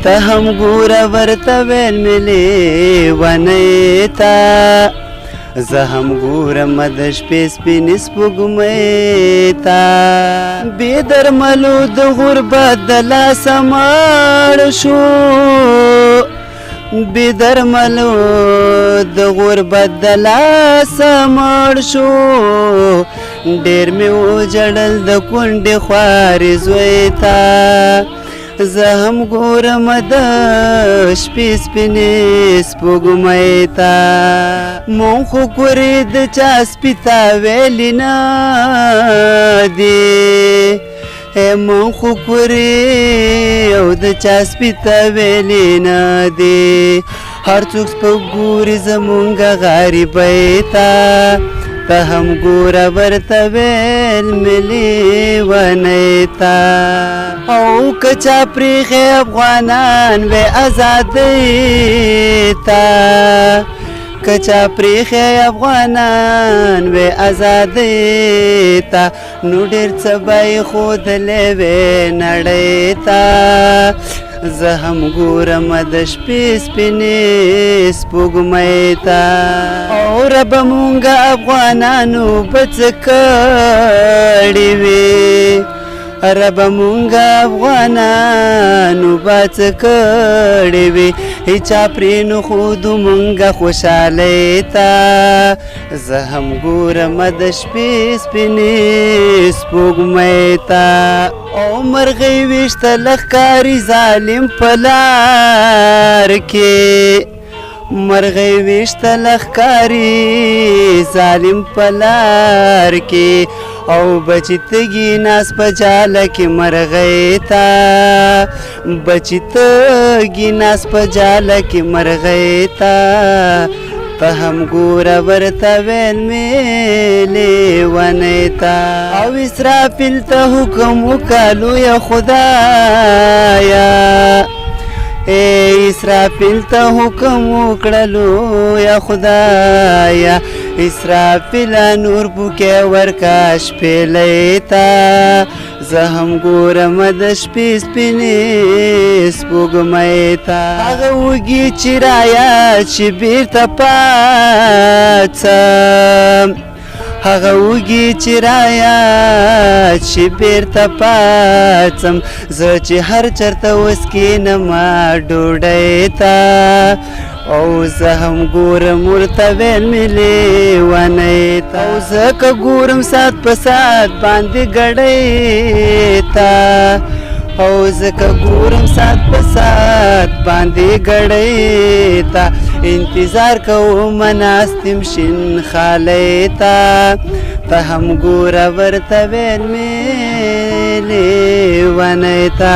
ته هم ګوره ورته ویل مې لیونی ته زه هم ګورم د شپې سپینې سپوږمۍ ته بې درملو د غربت د لاسه مړ شو بې درملو د غربت د لاسه مړ شو ډېر مې وژړل د کونډې خوارې زوی ته زه هم ګورم د شپې سپینې سپوږمۍ ته مونږ خو کورې د چا سپي ته ویلې نه دي مونږ خو کورې او د چا سپي ته ویلې نه دي هر څوک سپک ګوري زمونږ غریبۍ ته ته هم ګوره ورته ویل مې لیونی ته او که چا پرېښی افغانان وی ازادۍ ته که چا پرېښی افغانان وی ازادۍ ته نو ډېر څه به یې ښودلی وی نړۍ ته زه هم ګورم د شپې سپینې سپوږمۍ ته او ربه مونږ افغانانو به څه کړي وي ربه مونږ افغانانو به څه کړي وي هیچا پرې نښودو مونږ خوشحالۍ ته زه هم ګورم د شپې سپینې سپوږمۍ ته او مرغۍ ویشته لښکاري ظالم په لار کې مرغۍ ویشته لښکاري ظالم په لار کې او بچی تږي ناست په جاله کې مرغۍ ته بچی تږي ناست په جاله کې مرغۍ ته ته هم ګوره ورته ویل مې لیونی ته او اسرافیل ته حکم وکړه لویه خدایه اسرافیل ته حکم وکړه لویه خدایه اسرافیله نور بوکې ورکه شپېلۍ ته زه هم ګورم د شپې سپینې سپوږمۍ ته هغه وږي چې رایاد شي بېرته پاڅم هغه وږي چې رایاد شي بېرته پاڅم زه چې هر چېرته اوس کښېنمه ډوډۍ ته او زه هم ګورم ورته ویل مې لیونی ته او زه که ګورم ساعت په ساعت باندې ګړۍ ته او زه که ګورم ساعت په ساعت باندې ګړۍ ته انتظار کوم ناست یم شین خالۍ ته ته هم ګوره ورته ویل مې لیونی ته